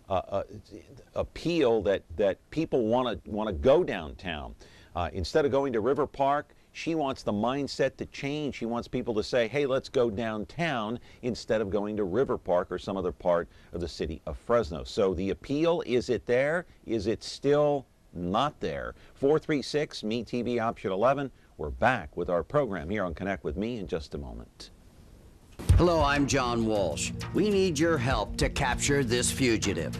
appeal that people want to go downtown. Instead of going to River Park, she wants the mindset to change. She wants people to say, hey, let's go downtown instead of going to River Park or some other part of the city of Fresno. So the appeal, is it there? Is it still not there? 436 MeTV option 11. We're back with our program here on Connect with Me in just a moment. Hello, I'm John Walsh. We need your help to capture this fugitive.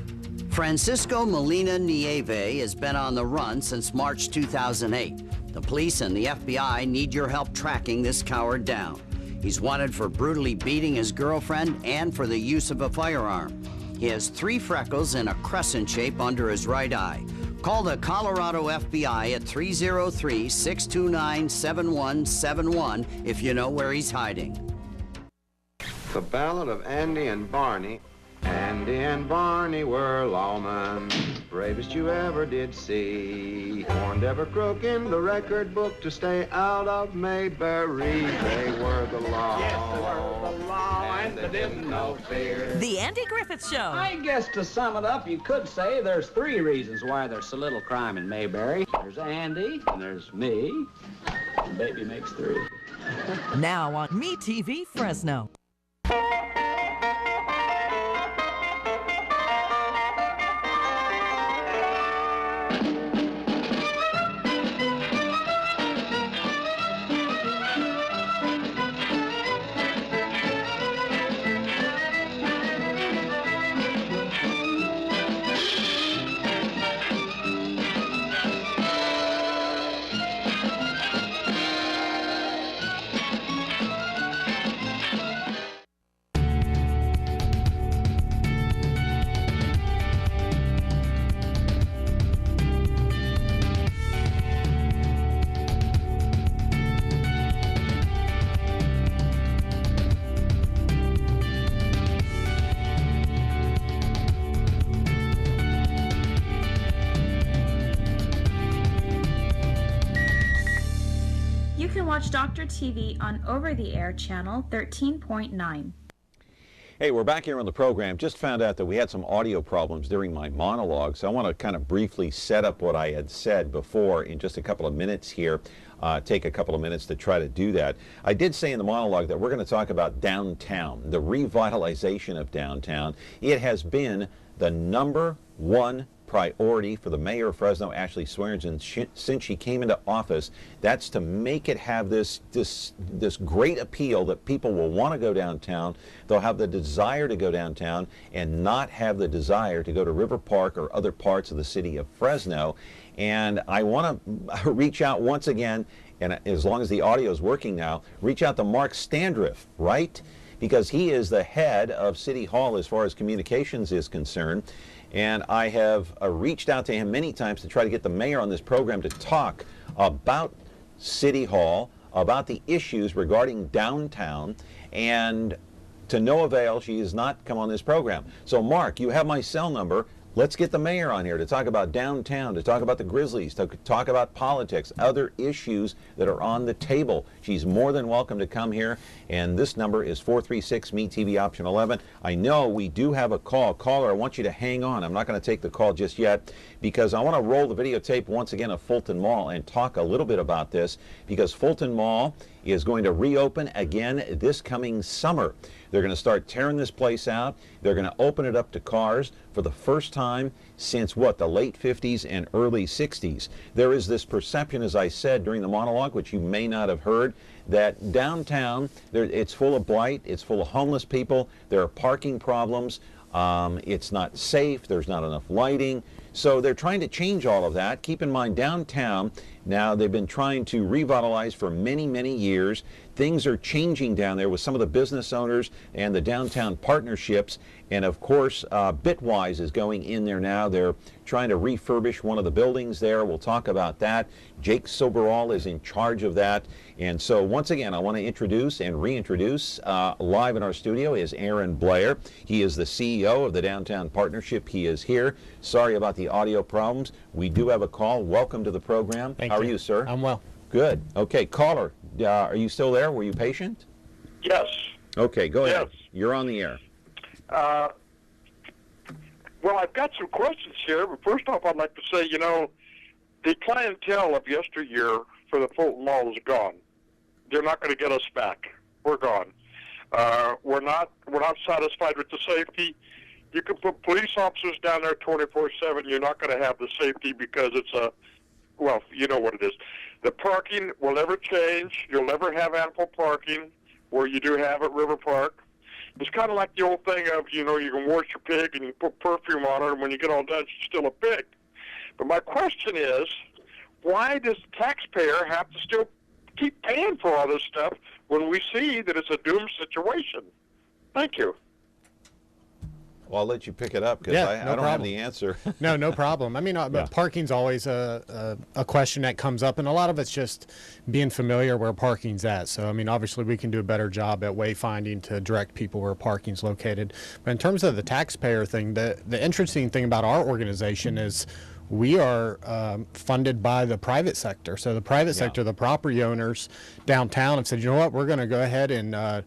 Francisco Molina Nieve has been on the run since March 2008. The police and the FBI need your help tracking this coward down. He's wanted for brutally beating his girlfriend and for the use of a firearm. He has 3 freckles and a crescent shape under his right eye. Call the Colorado FBI at 303-629-7171 if you know where he's hiding. The Ballad of Andy and Barney. Andy and Barney were lawmen, bravest you ever did see. Warned every crook in the record book to stay out of Mayberry. They were the law. Yes, they were the law, and they didn't know fear. The Andy Griffith Show. I guess to sum it up, you could say there's 3 reasons why there's so little crime in Mayberry. There's Andy, and there's me, and baby makes 3. Now on MeTV Fresno. Watch Dr. TV on over-the-air channel 13.9. Hey, we're back here on the program. Just found out that we had some audio problems during my monologue, so I want to kind of briefly set up what I had said before in just a couple of minutes here. Take a couple of minutes to try to do that. I did say in the monologue that we're going to talk about downtown, the revitalization of downtown. It has been the #1 priority for the mayor of Fresno, Ashley Swearengin, since she came into office. That's to make it have this great appeal that people will want to go downtown. They'll have the desire to go downtown and not have the desire to go to River Park or other parts of the city of Fresno. And I want to reach out once again, and as long as the audio is working now, reach out to Mark Standriff, right? Because he is the head of City Hall as far as communications is concerned. And I have reached out to him many times to try to get the mayor on this program to talk about City Hall, about the issues regarding downtown, and to no avail, she has not come on this program. So Mark, you have my cell number. Let's get the mayor on here to talk about downtown, to talk about the Grizzlies, to talk about politics, other issues that are on the table. She's more than welcome to come here, and this number is 436 MeTV option 11. I know we do have a call. Caller, I want you to hang on. I'm not going to take the call just yet because I want to roll the videotape once again of Fulton Mall and talk a little bit about this, because Fulton Mall is going to reopen again this coming summer. They're going to start tearing this place out. They're going to open it up to cars for the first time since, what, the late 50s and early 60s. There is this perception, as I said during the monologue, which you may not have heard, that downtown, it's full of blight, it's full of homeless people, there are parking problems, it's not safe, there's not enough lighting. So they're trying to change all of that. Keep in mind, downtown, now they've been trying to revitalize for many, many years. Things are changing down there with some of the business owners and the downtown partnerships. And of course, Bitwise is going in there now. They're trying to refurbish one of the buildings there. We'll talk about that. Jake Soberall is in charge of that. And so once again, I want to introduce and reintroduce live in our studio is Aaron Blair. He is the CEO of the Downtown Partnership. He is here. Sorry about the audio problems. We do have a call. Welcome to the program. How are you, sir? I'm well. Good. Okay, caller, are you still there? Were you patient? Yes. Okay, go ahead. Yes. You're on the air. Well, I've got some questions here, but first off, I'd like to say, you know, the clientele of yesteryear for the Fulton Mall is gone. They're not going to get us back. We're gone. We're not satisfied with the safety. You can put police officers down there 24/7. You're not going to have the safety because it's well, you know what it is. The parking will never change. You'll never have ample parking where you do have at River Park. It's kind of like the old thing of, you know, you can wash your pig and you put perfume on it, and when you get all done, she's still a pig. But my question is, why does the taxpayer have to still keep paying for all this stuff when we see that it's a doomed situation? Thank you. Well, I'll let you pick it up because Yeah, I no don't have problem. the answer. No problem. I mean, Yeah. parking's always a question that comes up, and a lot of it's just being familiar where parking's at. So, I mean, obviously we can do a better job at wayfinding to direct people where parking's located. But in terms of the taxpayer thing, the interesting thing about our organization is we are funded by the private sector. So the private sector, the property owners downtown have said, you know what, we're going to go ahead and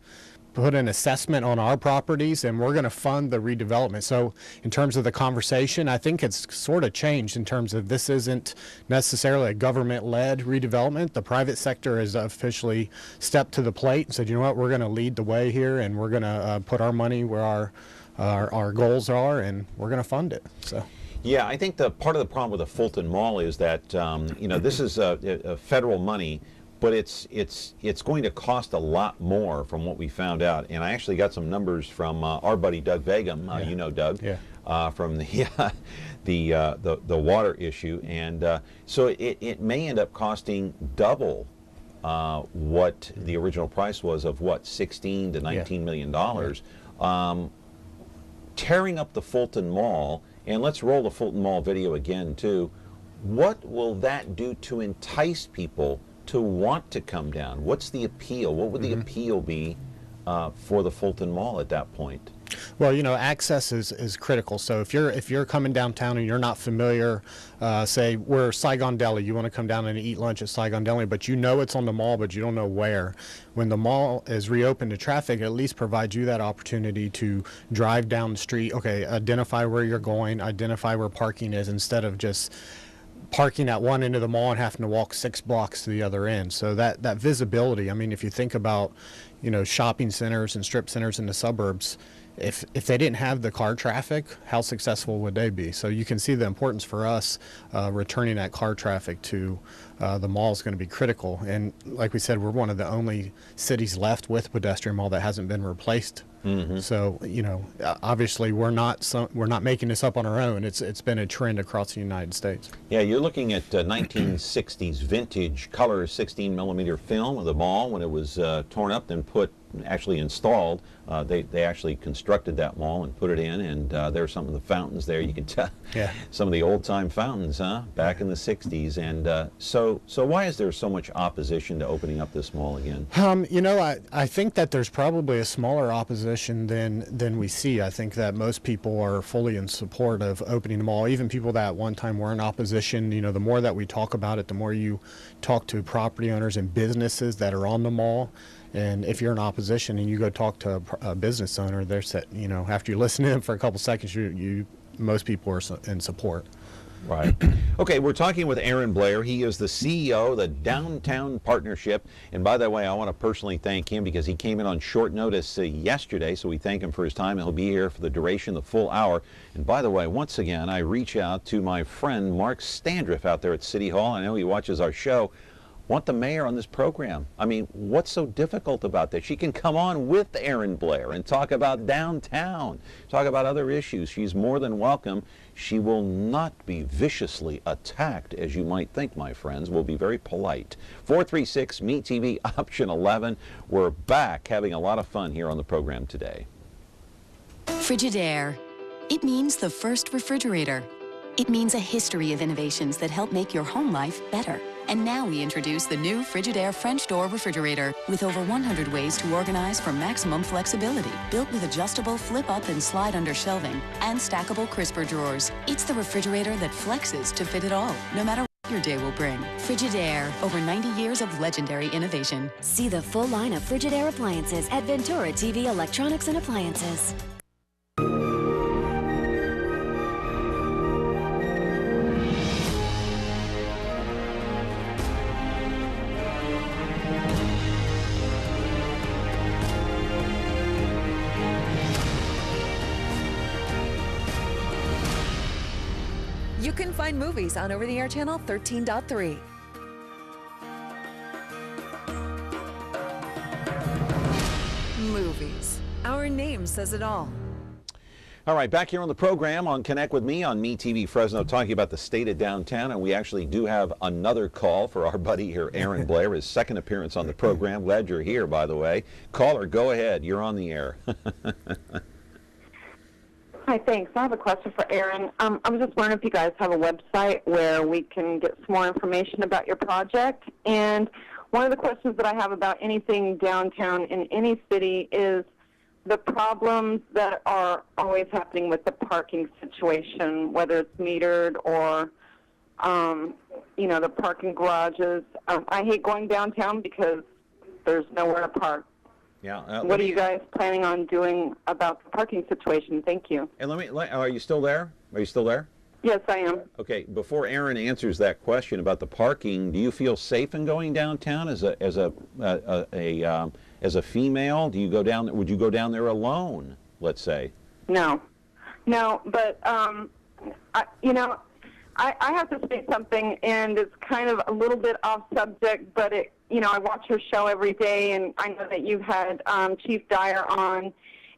put an assessment on our properties, and we're going to fund the redevelopment. So in terms of the conversation, I think it's sort of changed in terms of this isn't necessarily a government-led redevelopment. The private sector has officially stepped to the plate and said, you know what, we're going to lead the way here, and we're going to put our money where our goals are, and we're going to fund it. So. Yeah, I think the part of the problem with the Fulton Mall is that you know, this is a federal money, but it's going to cost a lot more from what we found out. And I actually got some numbers from our buddy Doug Vagum, you know Doug, from the water issue, and so it may end up costing double what the original price was of what, $16 to $19 million. Tearing up the Fulton Mall, and let's roll the Fulton Mall video again too. What will that do to entice people to want to come down? What's the appeal? What would the appeal be for the Fulton Mall at that point? Well, you know, access is critical. So if you're coming downtown and you're not familiar, say we're Saigon Deli, you want to come down and eat lunch at Saigon Deli, but you know it's on the mall, but you don't know where. When the mall is reopened to traffic, it at least provides you that opportunity to drive down the street, okay, identify where you're going, identify where parking is, instead of just parking at one end of the mall and having to walk 6 blocks to the other end. So that visibility, I mean, if you think about, you know, shopping centers and strip centers in the suburbs, if they didn't have the car traffic, how successful would they be? So you can see the importance for us returning that car traffic to the mall is going to be critical. And like we said, we're one of the only cities left with pedestrian mall that hasn't been replaced. So, you know, obviously we're not making this up on our own. It's been a trend across the United States. Yeah, you're looking at 1960s vintage color 16 millimeter film of the mall when it was torn up, then actually installed. They actually constructed that mall and put it in, and there's some of the fountains there. You can tell some of the old-time fountains, back in the 60s. And so why is there so much opposition to opening up this mall again? You know, I think that there's probably a smaller opposition than we see. I think that most people are fully in support of opening the mall. Even people that at one time were in opposition, you know, the more that we talk about it, the more you talk to property owners and businesses that are on the mall. And if you're in opposition and you go talk to a business owner, they're you know, after you listen to them for a couple seconds, most people are in support. Right. Okay, we're talking with Aaron Blair. He is the CEO of the Downtown Partnership. And by the way, I want to personally thank him because he came in on short notice yesterday, so we thank him for his time. He'll be here for the duration, the full hour. And by the way, once again, I reach out to my friend Mark Standriff out there at City Hall. I know he watches our show. Want the mayor on this program. I mean, what's so difficult about that? She can come on with Aaron Blair and talk about downtown, talk about other issues. She's more than welcome. She will not be viciously attacked, as you might think, my friends. We'll be very polite. 436 Meet TV option 11. We're back having a lot of fun here on the program today. Frigidaire. It means the first refrigerator. It means a history of innovations that help make your home life better. And now we introduce the new Frigidaire French door refrigerator with over 100 ways to organize for maximum flexibility. Built with adjustable flip-up and slide-under shelving and stackable crisper drawers. It's the refrigerator that flexes to fit it all, no matter what your day will bring. Frigidaire, over 90 years of legendary innovation. See the full line of Frigidaire appliances at Ventura TV Electronics and Appliances. You can find movies on over-the-air channel 13.3. Movies. Our name says it all. All right, back here on the program on Connect with Me on MeTV Fresno, talking about the state of downtown, and we actually do have another call for our buddy here, Aaron Blair, his second appearance on the program. Glad you're here, by the way. Caller, go ahead. You're on the air. Hi, thanks. I have a question for Aaron. I was just wondering if you guys have a website where we can get some more information about your project. And one of the questions that I have about anything downtown in any city is the problems that are always happening with the parking situation, whether it's metered or, the parking garages. I hate going downtown because there's nowhere to park. Yeah. What are you guys planning on doing about the parking situation? Thank you. And are you still there? Are you still there? Yes, I am. Okay. Before Aaron answers that question about the parking, do you feel safe in going downtown as a female? Do you go down? Would you go down there alone? Let's say. No, but I have to say something, and it's kind of a little bit off subject, but I watch your show every day, and I know that you've had Chief Dyer on,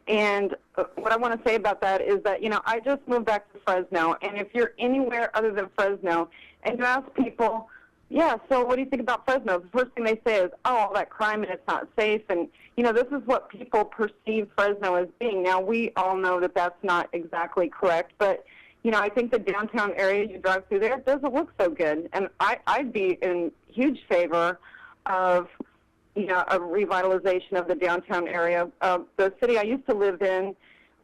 and what I want to say about that is that, I just moved back to Fresno, and if you're anywhere other than Fresno, and you ask people, yeah, so what do you think about Fresno? The first thing they say is, oh, all that crime and it's not safe, and, this is what people perceive Fresno as being. Now, we all know that that's not exactly correct, but I think the downtown area, you drive through there, it doesn't look so good. And I'd be in huge favor of, a revitalization of the downtown area. The city I used to live in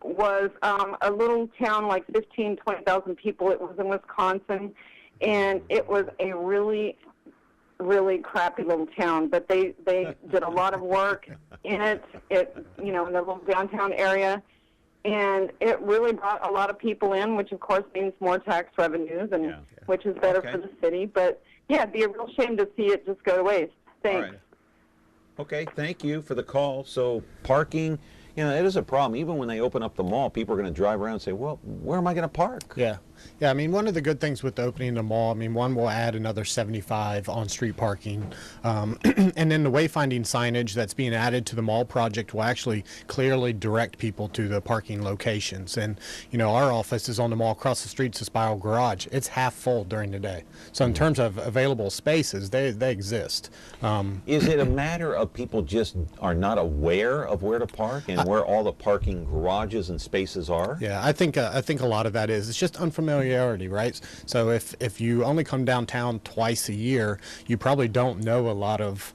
was a little town, like 15, 20,000 people. It was in Wisconsin, and it was a really, really crappy little town. But they did a lot of work in it, in the little downtown area. And it really brought a lot of people in, which of course means more tax revenues, and which is better for the city. But yeah, it'd be a real shame to see it just go to waste. Thanks. All right. Okay, thank you for the call. So parking, it is a problem. Even when they open up the mall, people are going to drive around and say, well, where am I going to park? Yeah. Yeah, I mean, one of the good things with opening the mall, one will add another 75 on-street parking. And then the wayfinding signage that's being added to the mall project will actually clearly direct people to the parking locations. And, our office is on the mall across the street to Spiral Garage. It's half full during the day. So in terms of available spaces, they exist. Is it a matter of people just are not aware of where to park and where all the parking garages and spaces are? Yeah, I think a lot of that is. It's just unfamiliarity, right? So if you only come downtown twice a year, you probably don't know a lot of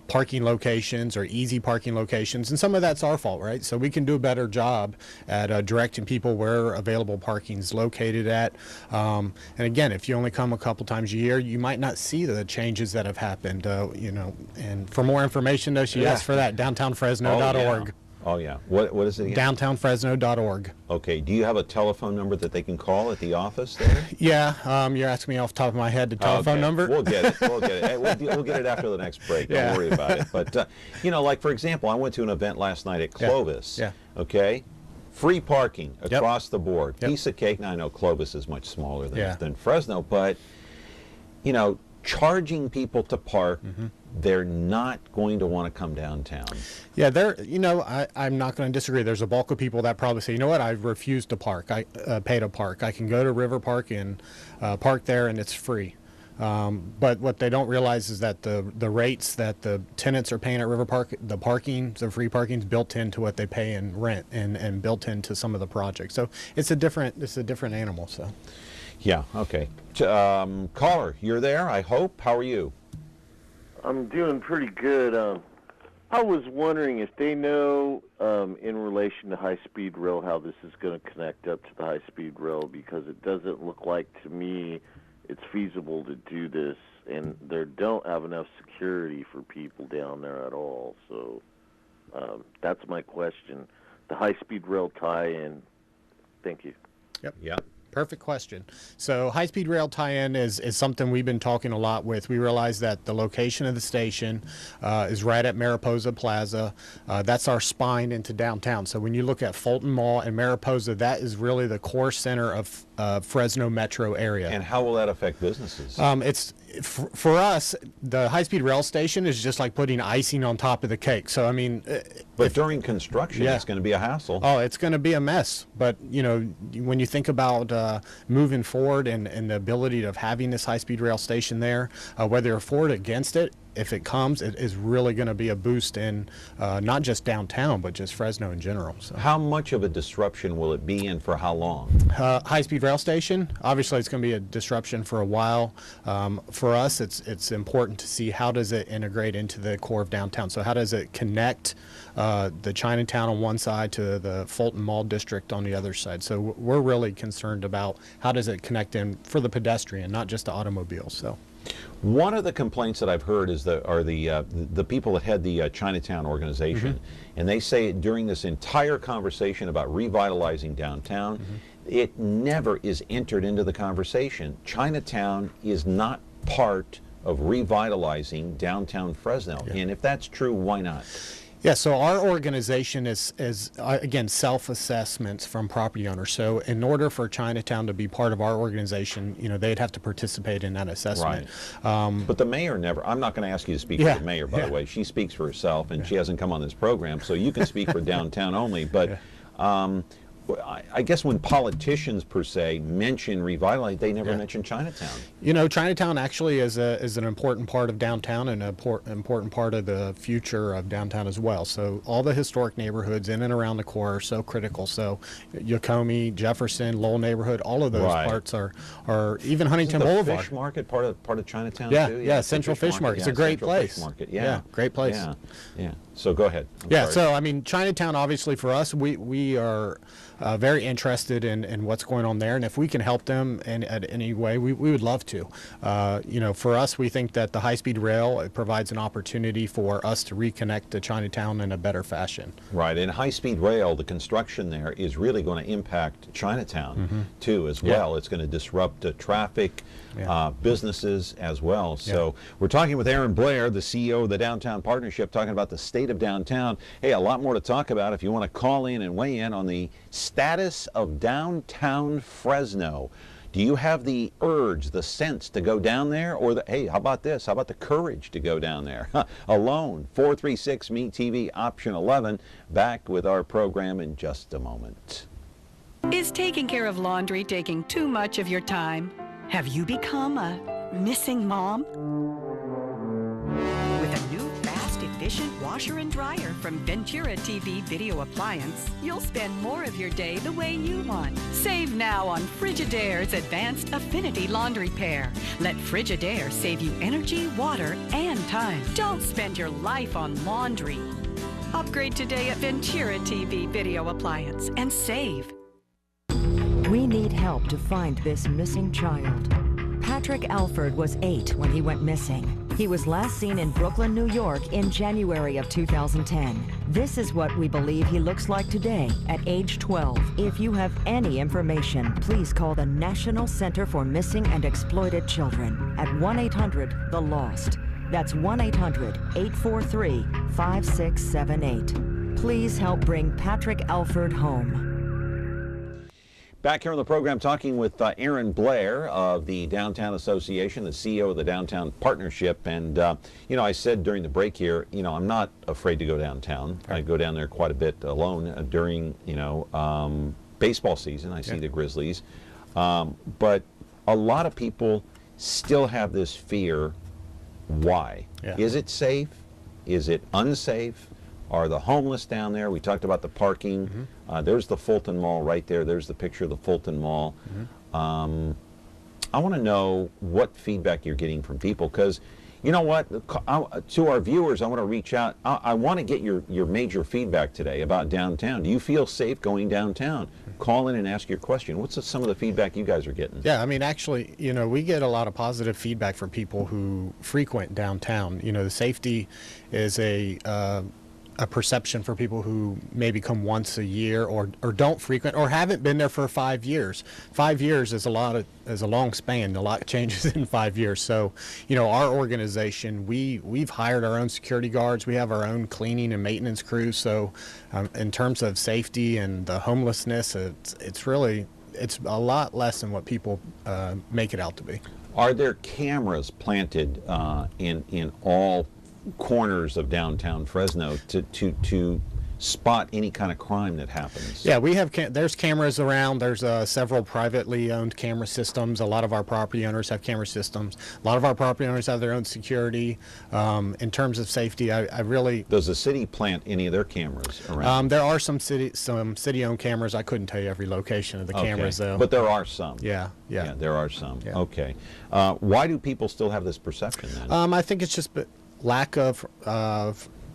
parking locations or easy parking locations, and some of that's our fault, right? So we can do a better job at directing people where available parking is located at. And again, if you only come a couple times a year, you might not see the changes that have happened, And for more information, though, she asked for that, downtownfresno.org. Oh, yeah. What is it again? Downtownfresno.org. Okay. Do you have a telephone number that they can call at the office there? Yeah. You're asking me off the top of my head the telephone number? We'll get it. We'll get it. Hey, we'll get it after the next break. Don't worry about it. But, like, for example, I went to an event last night at Clovis. Yeah. Okay? Free parking across the board. Piece of cake. Now, I know Clovis is much smaller than Fresno, but, charging people to park, they're not going to want to come downtown. Yeah, I'm not going to disagree. There's a bulk of people that probably say, you know what, I refuse to park. I pay to park. I can go to River Park and park there, and it's free. But what they don't realize is that the rates that the tenants are paying at River Park, the free parking is built into what they pay in rent and built into some of the projects. So it's a different animal. So. Yeah, okay. Caller, you're there, I hope. How are you? I'm doing pretty good. I was wondering if they know, in relation to high-speed rail, how this is going to connect up to the high-speed rail, because it doesn't look like to me it's feasible to do this, and they don't have enough security for people down there at all. So that's my question. The high-speed rail tie-in. Thank you. Yep. Yeah. Perfect question. So high-speed rail tie-in is something we've been talking a lot with. We realize that the location of the station is right at Mariposa Plaza. That's our spine into downtown. So when you look at Fulton Mall and Mariposa, that is really the core center of Fresno metro area. And how will that affect businesses? For us, the high-speed rail station is just like putting icing on top of the cake. So I mean, but during construction, it's going to be a hassle. Oh, it's going to be a mess. But you know, when you think about moving forward and the ability of having this high-speed rail station there, whether you're for or against it, if it comes, it is really going to be a boost in not just downtown, but just Fresno in general. So. How much of a disruption will it be, and for how long? High-speed rail station, obviously it's going to be a disruption for a while. For us, it's important to see how does it integrate into the core of downtown. So how does it connect the Chinatown on one side to the Fulton Mall district on the other side? So we're really concerned about how does it connect in for the pedestrian, not just the automobile. So. One of the complaints that I've heard is the people that head the Chinatown organization, and they say during this entire conversation about revitalizing downtown, it never is entered into the conversation. Chinatown is not part of revitalizing downtown Fresno, and if that's true, why not? Yeah, so our organization is again, self-assessments from property owners. So in order for Chinatown to be part of our organization, you know, they'd have to participate in that assessment. Right. But the mayor never, I'm not going to ask you to speak for the mayor, by the way. She speaks for herself, and she hasn't come on this program, so you can speak for downtown only. But I guess when politicians, per se, mention revitalizing, they never mention Chinatown. You know, Chinatown actually is an important part of downtown and an important part of the future of downtown as well. So all the historic neighborhoods in and around the core are so critical. So Yokomi, Jefferson, Lowell neighborhood, all of those parts are even Huntington Isn't the Boulevard. Fish Market part of Chinatown yeah, too? Yeah, Central Fish Market. It's a great place. Fish Market. Yeah, great place. Yeah. So go ahead. I'm sorry. So I mean, Chinatown, obviously for us, we are very interested in what's going on there, and if we can help them in any way, we would love to. You know, for us, we think that the high-speed rail, it provides an opportunity for us to reconnect to Chinatown in a better fashion. Right, and high-speed rail, the construction there is really going to impact Chinatown too as well. It's going to disrupt traffic, businesses as well. So we're talking with Aaron Blair, the CEO of the Downtown Partnership, talking about the state of downtown. Hey, a lot more to talk about if you want to call in and weigh in on the status of downtown Fresno. Do you have the urge, the sense to go down there? Or, hey, how about this? How about the courage to go down there? Alone. 436-ME-TV, option 11. Back with our program in just a moment. Is taking care of laundry taking too much of your time? Have you become a missing mom? With a new fast, efficient washer and dryer from Ventura TV Video Appliance, you'll spend more of your day the way you want. Save now on Frigidaire's Advanced Affinity Laundry Pair. Let Frigidaire save you energy, water, and time. Don't spend your life on laundry. Upgrade today at Ventura TV Video Appliance and save. We need help to find this missing child. Patrick Alford was 8 when he went missing. He was last seen in Brooklyn, New York in January of 2010. This is what we believe he looks like today at age 12. If you have any information, please call the National Center for Missing and Exploited Children at 1-800-THE-LOST. That's 1-800-843-5678. Please help bring Patrick Alford home. Back here on the program talking with Aaron Blair of the Downtown Association, the CEO of the Downtown Partnership. And, you know, I said during the break here, you know, I'm not afraid to go downtown. I go down there quite a bit alone during, you know, baseball season. I see the Grizzlies. But a lot of people still have this fear. Why? Is it safe? Is it unsafe? Are the homeless down there? We talked about the parking. There's the Fulton Mall right there. There's the picture of the Fulton Mall. I want to know what feedback you're getting from people, because you know what? To our viewers, I want to reach out. I want to get your major feedback today about downtown. Do you feel safe going downtown? Call in and ask your question. What's some of the feedback you guys are getting? Yeah, I mean, actually, you know, we get a lot of positive feedback from people who frequent downtown. You know, the safety is a a perception for people who maybe come once a year or don't frequent or haven't been there for 5 years. 5 years is a long span. A lot changes in 5 years. So, you know, our organization, we've hired our own security guards. We have our own cleaning and maintenance crews. So, in terms of safety and the homelessness, it's a lot less than what people make it out to be. Are there cameras planted in all corners of downtown Fresno to spot any kind of crime that happens? Yeah, we have there's cameras around. There's several privately owned camera systems. A lot of our property owners have camera systems. A lot of our property owners have their own security. In terms of safety, I really... Does the city plant any of their cameras around? There are some city-owned cameras. I couldn't tell you every location of the cameras, though. But there are some. Yeah, there are some. Yeah. Okay. Why do people still have this perception then? I think it's just lack of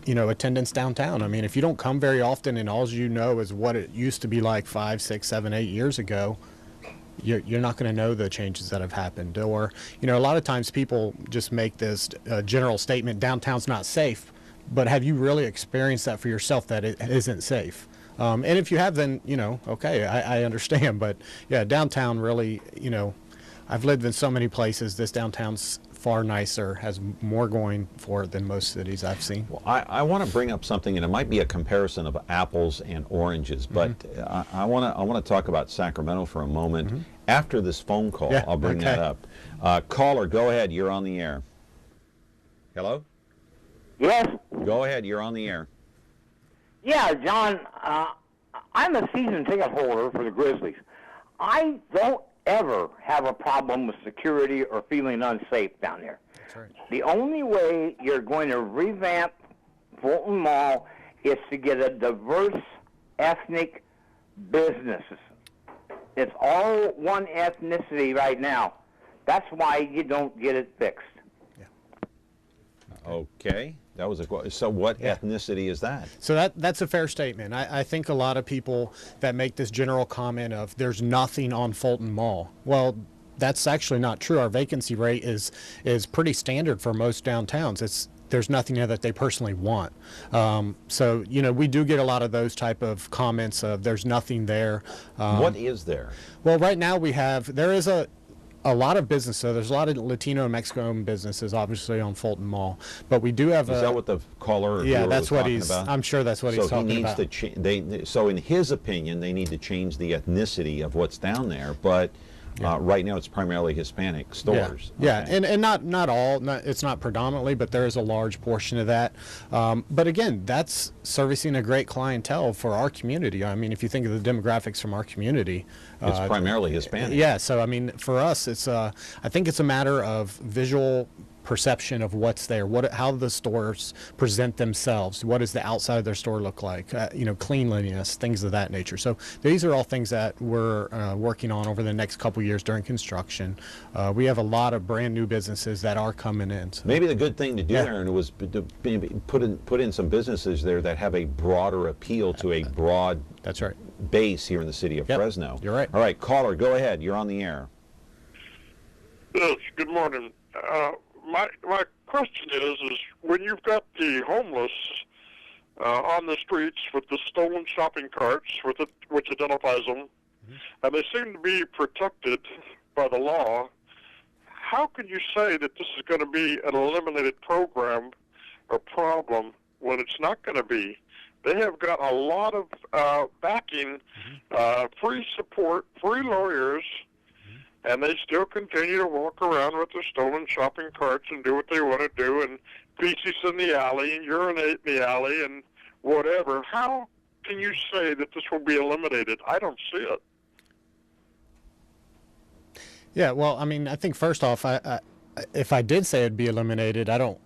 attendance downtown. I mean, if you don't come very often and all you know is what it used to be like 5, 6, 7, 8 years ago, you're not going to know the changes that have happened. Or, you know, a lot of times people just make this general statement, downtown's not safe, but have you really experienced that for yourself, that it isn't safe? And if you have, then, you know, okay, I understand. But yeah, downtown really, you know, I've lived in so many places. This downtown's far nicer, has more going for it than most cities I've seen. Well, I want to bring up something, and it might be a comparison of apples and oranges, but I want to talk about Sacramento for a moment. After this phone call, I'll bring that up. Caller, go ahead. You're on the air. Hello? Yes? Go ahead. You're on the air. Yeah, John, I'm a season ticket holder for the Grizzlies. I don't ever have a problem with security or feeling unsafe down there. That's right. The only way you're going to revamp Fulton Mall is to get a diverse ethnic businesses. It's all one ethnicity right now. That's why you don't get it fixed. Okay. That was so what ethnicity is that? So that's a fair statement. I think a lot of people that make this general comment of there's nothing on Fulton Mall. Well, that's actually not true. Our vacancy rate is pretty standard for most downtowns. There's nothing there that they personally want. So, you know, we do get a lot of those type of comments of there's nothing there. What is there? Well, right now there is a lot of business. So there's a lot of Latino and Mexican businesses, obviously, on Fulton Mall. But we do have. Is that what the caller? Yeah, that's what he's. About? I'm sure that's what he's talking about. So in his opinion, they need to change the ethnicity of what's down there. But right now, it's primarily Hispanic stores. Yeah, and not all. It's not predominantly, but there is a large portion of that. But again, that's servicing a great clientele for our community. I mean, if you think of the demographics from our community. It's primarily Hispanic. Yeah, so I mean, for us, it's I think it's a matter of visual perception of what's there, how the stores present themselves, what does the outside of their store look like, you know, cleanliness, things of that nature. So these are all things that we're working on over the next couple years during construction. We have a lot of brand new businesses that are coming in. So. Maybe the good thing to do there was to put in some businesses there that have a broader appeal to a broad base here in the city of Fresno. You're right. All right, caller, go ahead. You're on the air. Yes, good morning. My question is when you've got the homeless on the streets with the stolen shopping carts, which identifies them, and they seem to be protected by the law, how can you say that this is going to be an eliminated program or problem when it's not going to be? They have got a lot of backing, free support, free lawyers, and they still continue to walk around with their stolen shopping carts and do what they want to do, and feces in the alley, and urinate in the alley, and whatever. How can you say that this will be eliminated? I don't see it. Yeah, well, I mean, I think first off, if I did say it'd be eliminated, I don't.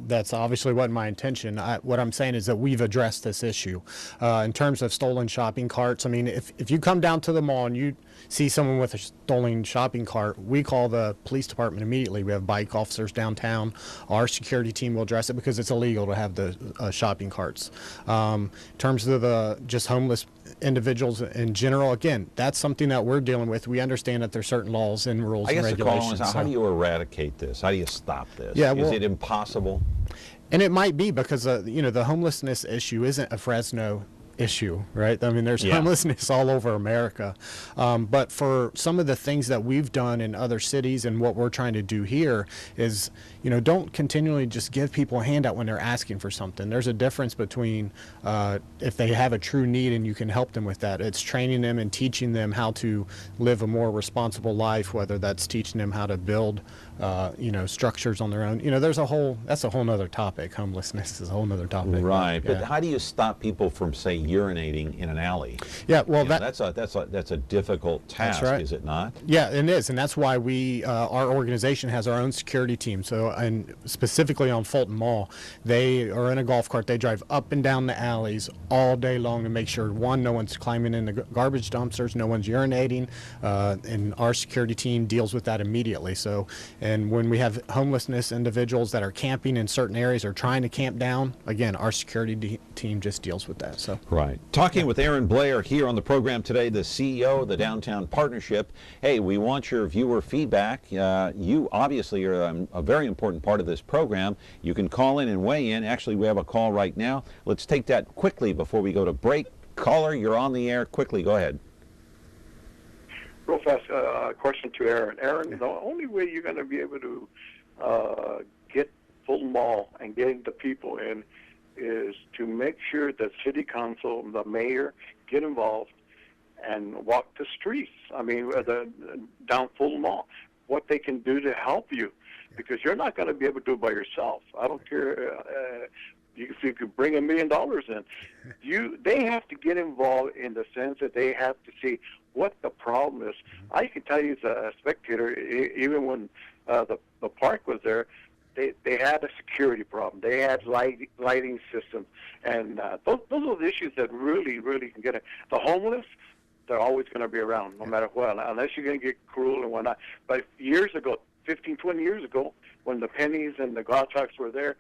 That's obviously wasn't my intention. What I'm saying is that we've addressed this issue. In terms of stolen shopping carts, I mean, if you come down to the mall and you see someone with a stolen shopping cart, we call the police department immediately. We have bike officers downtown. Our security team will address it because it's illegal to have the shopping carts. In terms of the just homeless individuals in general, again, that's something that we're dealing with. We understand that there's certain laws and rules and regulations. The call is, how do you eradicate this? How do you stop this? Yeah, is it impossible? And it might be because, the homelessness issue isn't a Fresno issue, right? I mean, there's homelessness all over America. But for some of the things that we've done in other cities and what we're trying to do here is, don't continually just give people a handout when they're asking for something. There's a difference between if they have a true need and you can help them with that. It's training them and teaching them how to live a more responsible life, whether that's teaching them how to build structures on their own. That's a whole nother topic. Homelessness is a whole nother topic. Right. But how do you stop people from, say, urinating in an alley? Yeah, well, that's a difficult task, right. Is it not? Yeah, it is, and that's why our organization has our own security team. So, and specifically on Fulton Mall, they are in a golf cart. They drive up and down the alleys all day long to make sure, one, no one's climbing in the garbage dumpsters, no one's urinating, and our security team deals with that immediately. So, and when we have homelessness individuals that are camping in certain areas or trying to camp down, again, our security team just deals with that. So. Right. Talking with Aaron Blair here on the program today, the CEO of the Downtown Partnership. Hey, we want your viewer feedback. You obviously are a very important part of this program. You can call in and weigh in. Actually, we have a call right now. Let's take that quickly before we go to break. Caller, you're on the air. Quickly, go ahead. Real fast question to Aaron. Aaron, the only way you're going to be able to get Fulton Mall and getting the people in is to make sure that city council, the mayor, get involved and walk the streets. I mean, down Fulton Mall, what they can do to help you, because you're not going to be able to do it by yourself. I don't care if you could bring $1 million in. They have to get involved in the sense that they have to see what the problem is. I can tell you as a spectator, even when the park was there, they had a security problem. They had lighting systems. And those are the issues that really, really can get it. The homeless, they're always going to be around no matter what, unless you're going to get cruel and whatnot. But years ago, 15, 20 years ago, when the pennies and the God trucks were there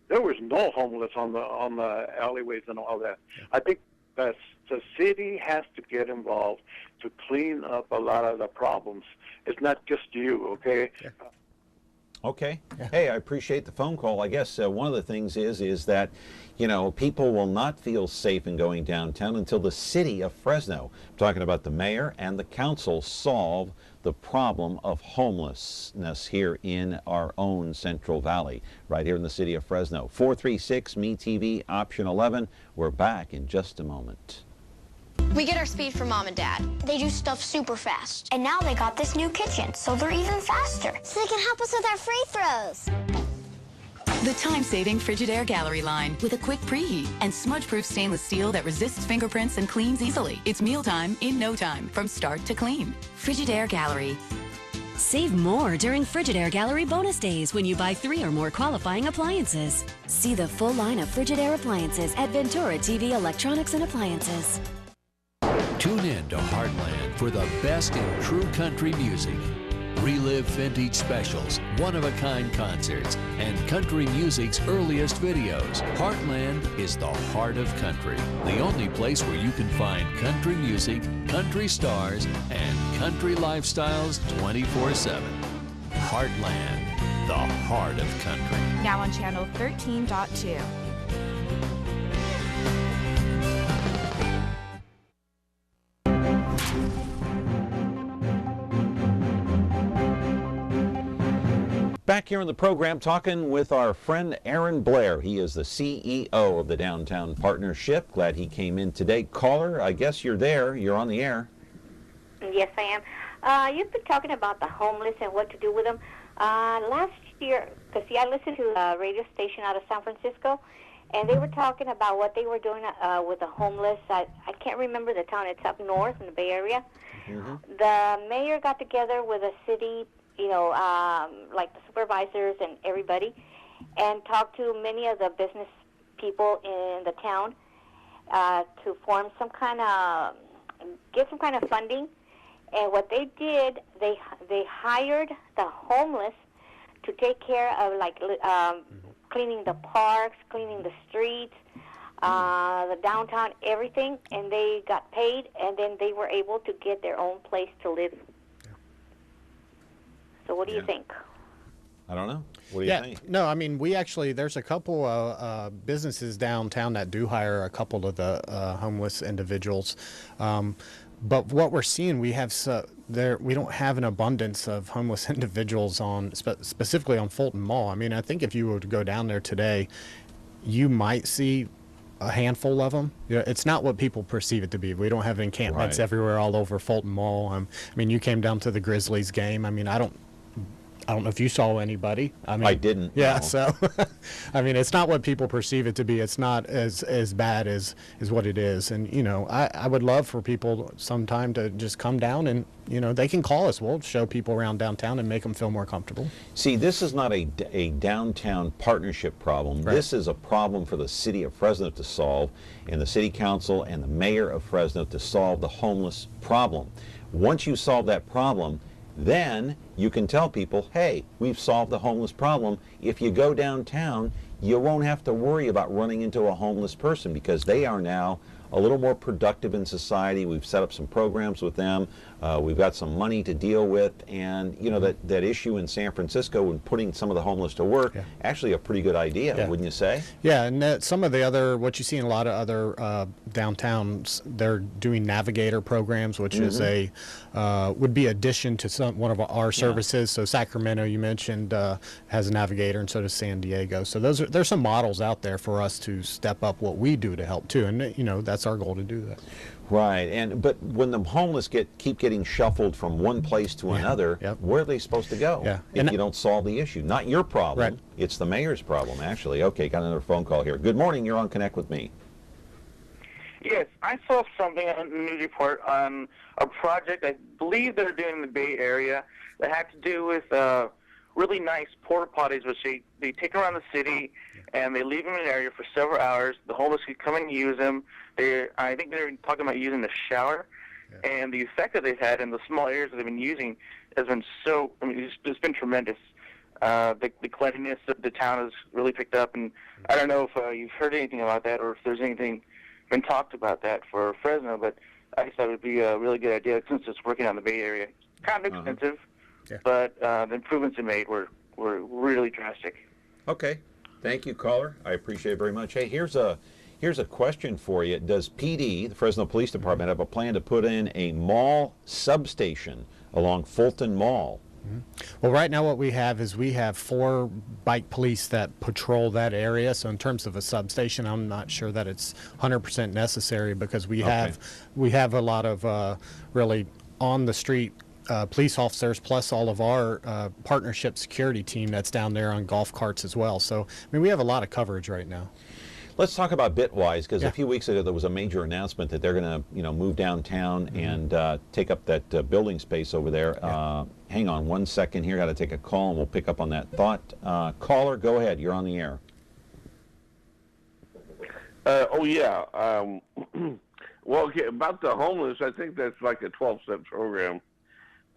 was no homeless on the alleyways and all that. I think that the city has to get involved to clean up a lot of the problems. It's not just you, okay? Yeah. Okay. Hey, I appreciate the phone call. I guess one of the things is that, people will not feel safe in going downtown until the city of Fresno, I'm talking about the mayor and the council, solve the problem of homelessness here in our own Central Valley, right here in the city of Fresno. 436-MeTV, option 11. We're back in just a moment. We get our speed from Mom and Dad. They do stuff super fast. And now they got this new kitchen, so they're even faster. So they can help us with our free throws. The time-saving Frigidaire Gallery line with a quick preheat and smudge-proof stainless steel that resists fingerprints and cleans easily. It's mealtime in no time, from start to clean. Frigidaire Gallery. Save more during Frigidaire Gallery bonus days when you buy 3 or more qualifying appliances. See the full line of Frigidaire appliances at Ventura TV Electronics and Appliances. Tune in to Heartland for the best in true country music. Relive vintage specials, one-of-a-kind concerts, and country music's earliest videos. Heartland is the heart of country, the only place where you can find country music, country stars, and country lifestyles 24/7. Heartland, the heart of country. Now on channel 13.2. Back here on the program talking with our friend Aaron Blair. He is the CEO of the Downtown Partnership. Glad he came in today. Caller, I guess you're there. You're on the air. Yes, I am. You've been talking about the homeless and what to do with them. Last year, because I listened to a radio station out of San Francisco, and they were talking about what they were doing with the homeless. I can't remember the town. It's up north in the Bay Area. Mm-hmm. The mayor got together with a city, like the supervisors and everybody, and talked to many of the business people in the town to form get some kind of funding. And what they did, they hired the homeless to take care of cleaning the parks, cleaning the streets, the downtown, everything, and they got paid, and then they were able to get their own place to live. So what do you think? I don't know. What do you think? No, I mean, there's a couple of businesses downtown that do hire a couple of the homeless individuals. But what we're seeing, we don't have an abundance of homeless individuals specifically on Fulton Mall. I mean, I think if you were to go down there today, you might see a handful of them. It's not what people perceive it to be. We don't have encampments everywhere all over Fulton Mall. I mean, you came down to the Grizzlies game. I mean, I don't know if you saw anybody. I mean, I didn't. Yeah, no. so I mean, it's not what people perceive it to be. It's not as bad as what it is. And I would love for people sometime to just come down and they can call us. We'll show people around downtown and make them feel more comfortable. See, this is not a downtown partnership problem. Right. This is a problem for the city of Fresno to solve, and the city council and the mayor of Fresno to solve the homeless problem. Once you solve that problem, then you can tell people, hey, we've solved the homeless problem. If you go downtown, you won't have to worry about running into a homeless person because they are now a little more productive in society. We've set up some programs with them. We've got some money to deal with. And, that issue in San Francisco and putting some of the homeless to work, actually a pretty good idea, wouldn't you say? Yeah, and some of the what you see in a lot of other downtowns, they're doing navigator programs, which is would be addition to one of our services. So Sacramento, you mentioned, has a navigator, and so does San Diego. So there's some models out there for us to step up what we do to help too, and that's our goal to do that. Right, but when the homeless keep getting shuffled from one place to another, where are they supposed to go? Yeah. If you don't solve the issue? Not your problem. Right. It's the mayor's problem, actually. Okay, got another phone call here. Good morning. You're on Connect with Me. Yes, I saw something on the news report on a project I believe they're doing in the Bay Area that had to do with really nice porta potties, which they take around the city and they leave them in an area for several hours. The homeless can come and use them. I think they're talking about using the shower, and the effect that they've had in the small areas that they've been using has been it's been tremendous. The cleanliness of the town has really picked up, and I don't know if you've heard anything about that or if there's anything been talked about that for Fresno, but I just thought it would be a really good idea since it's working on the Bay Area. Kind of expensive, but the improvements they made were really drastic. Okay. Thank you, caller. I appreciate it very much. Hey, here's a question for you. Does PD, the Fresno Police Department, have a plan to put in a mall substation along Fulton Mall? Well, right now what we have is 4 bike police that patrol that area. So in terms of a substation, I'm not sure that it's 100% necessary because we have a lot of really on the street police officers, plus all of our partnership security team that's down there on golf carts as well. So, I mean, we have a lot of coverage right now. Let's talk about Bitwise, because a few weeks ago there was a major announcement that they're going to, move downtown and take up that building space over there. Hang on one second here. Got to take a call, and we'll pick up on that thought. Caller, go ahead. You're on the air. Well, okay, about the homeless, I think that's like a 12-step program.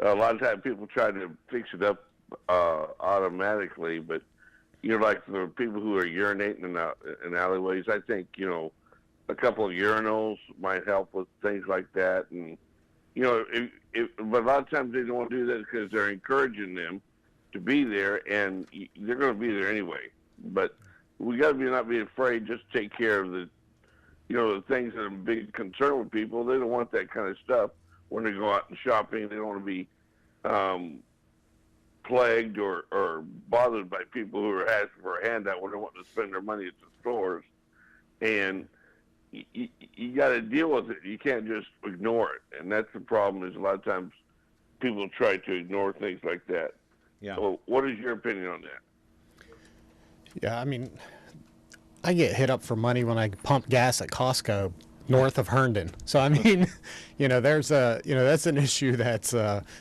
A lot of times people try to fix it up automatically, but like the people who are urinating in alleyways, I think a couple of urinals might help with things like that. And but a lot of times they don't want to do that because they're encouraging them to be there, and they're going to be there anyway. But we got to not be afraid. Just take care of the the things that are a big concern with people. They don't want that kind of stuff when they go out and shopping. They don't want to be plagued or bothered by people who are asking for a handout when they want to spend their money at the stores. And you got to deal with it. You can't just ignore it. And that's the problem, is a lot of times people try to ignore things like that. Yeah. So what is your opinion on that? Yeah, I mean, I get hit up for money when I pump gas at Costco north of Herndon. So, I mean, there's that's an issue that's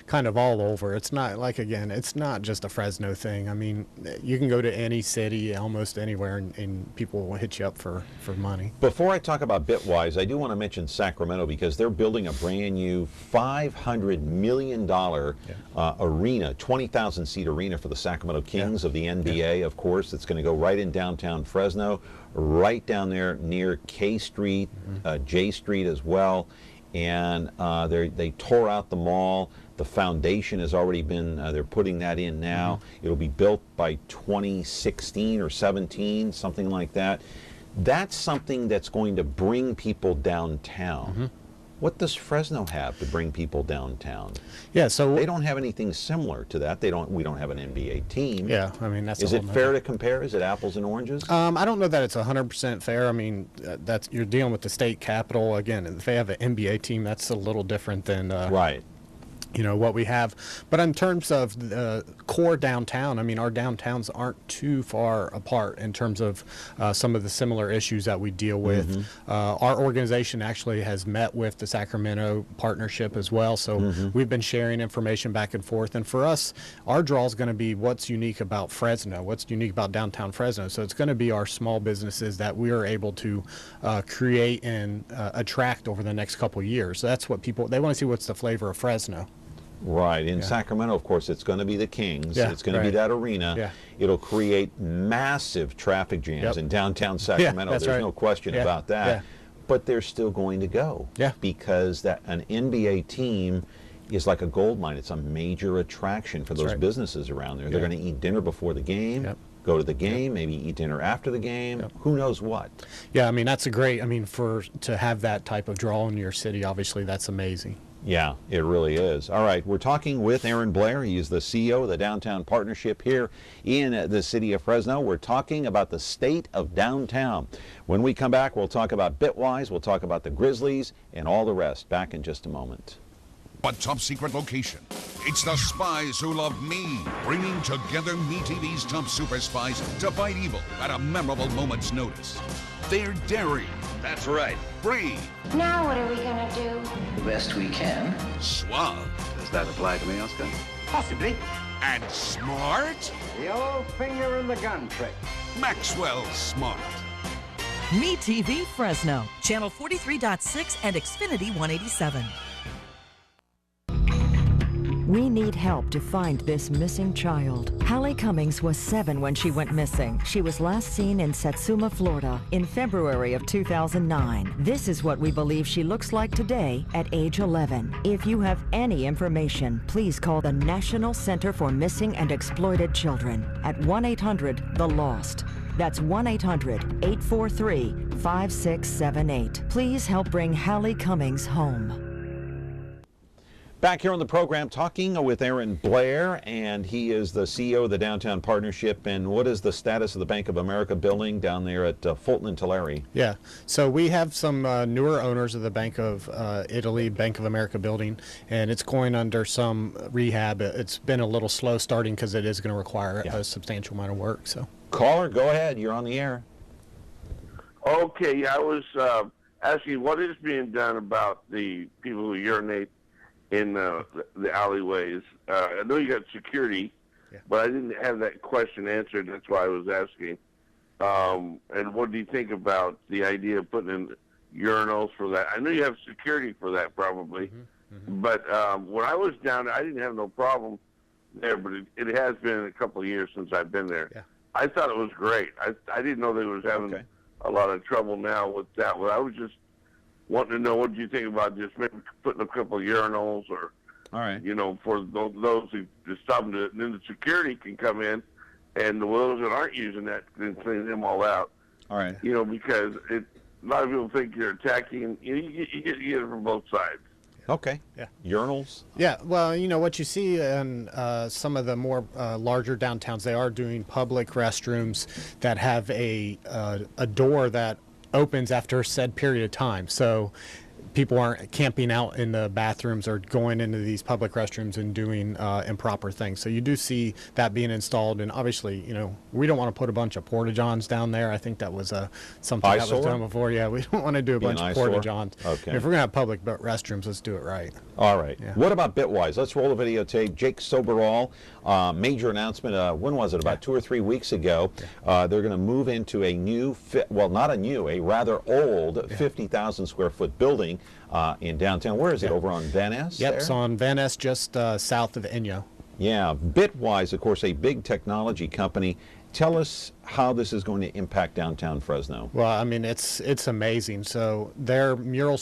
kind of all over. It's not like, again, it's not just a Fresno thing. I mean, you can go to any city, almost anywhere, and people will hit you up for money. Before I talk about Bitwise, I do want to mention Sacramento, because they're building a brand new $500 million arena, 20,000-seat arena for the Sacramento Kings of the NBA, of course. It's going to go right in downtown Fresno, right down there near K Street, J Street as well. and they tore out the mall. The foundation has already been, they're putting that in now. It'll be built by 2016 or 17, something like that. That's something that's going to bring people downtown. What does Fresno have to bring people downtown? Yeah, so they don't have anything similar to that. We don't have an NBA team. Yeah, I mean that's. Is it fair to compare? Is it apples and oranges? I don't know that it's 100% fair. I mean, that's you're dealing with the state capital again. If they have an NBA team, that's a little different than right. You know what we have, but in terms of the core downtown, I mean our downtowns aren't too far apart in terms of some of the similar issues that we deal with. Our organization actually has met with the Sacramento partnership as well, so we've been sharing information back and forth. And for us, our draw is going to be what's unique about Fresno, what's unique about downtown Fresno. So it's going to be our small businesses that we are able to create and attract over the next couple of years. So that's what they want to see. What's the flavor of Fresno? Right. In Sacramento, of course, it's going to be the Kings. It's going to be that arena. It'll create massive traffic jams in downtown Sacramento. There's no question about that. But they're still going to go. Because an NBA team is like a gold mine. It's a major attraction for those businesses around there. They're going to eat dinner before the game. Go to the game, maybe eat dinner after the game. Who knows what? Yeah, I mean that's to have that type of draw in your city, obviously that's amazing. Yeah, it really is. All right, we're talking with Aaron Blair. He is the CEO of the Downtown Partnership here in the city of Fresno. We're talking about the state of downtown. When we come back, we'll talk about Bitwise, we'll talk about the Grizzlies, and all the rest. Back in just a moment. A top secret location. It's the Spies Who Love Me, bringing together MeTV's top super spies to fight evil at a memorable moment's notice. They're daring. That's right. Brave. Now what are we gonna do? The best we can. Suave. Does that apply to me, Oscar? Possibly. And smart. The old finger in the gun trick. Maxwell Smart. MeTV Fresno, channel 43.6 and Xfinity 187. We need help to find this missing child. Hallie Cummings was 7 when she went missing. She was last seen in Satsuma, Florida in February of 2009. This is what we believe she looks like today at age 11. If you have any information, please call the National Center for Missing and Exploited Children at 1-800-THE-LOST. That's 1-800-843-5678. Please help bring Hallie Cummings home. Back here on the program talking with Aaron Blair, and he is the CEO of the Downtown Partnership. And what is the status of the Bank of America building down there at Fulton and Tulare? Yeah, so we have some newer owners of the Bank of Italy, Bank of America building, and it's going under some rehab. It's been a little slow starting because it is going to require a substantial amount of work. So, caller, go ahead. You're on the air. Okay, I was asking what is being done about the people who urinate in the alleyways. I know you got security, but I didn't have that question answered. That's why I was asking. And what do you think about the idea of putting in urinals for that? I know you have security for that probably, but when I was down there, I didn't have no problem there, but it has been a couple of years since I've been there. I thought it was great. I didn't know they was having a lot of trouble now with that. Well, I was just wanting to know what do you think about just maybe putting a couple of urinals or, you know, for those who just stop them, and then the security can come in, and the those that aren't using that can clean them all out. All right. You know, because a lot of people think you're attacking. You get it from both sides. Okay. Yeah. Urinals? Yeah. Well, you know, what you see in some of the more larger downtowns, they are doing public restrooms that have a door that opens after a said period of time. So people aren't camping out in the bathrooms or going into these public restrooms and doing improper things. So you do see that being installed, and obviously, you know, we don't want to put a bunch of porta-johns down there. I think that was something that was done before. Yeah, we don't want to do a bunch of porta-johns. Okay. If we're going to have public restrooms, let's do it right. All right. Yeah. What about Bitwise? Let's roll the videotape. Jake Soberall, major announcement. When was it? About 2 or 3 weeks ago. They're going to move into a new, a rather old 50,000 square foot building in downtown. Where is it? Over on Van Ness? Yep, it's on Van Ness, just south of Inyo. Yeah, Bitwise, of course, a big technology company. Tell us how this is going to impact downtown Fresno. Well, I mean, it's amazing. So their mural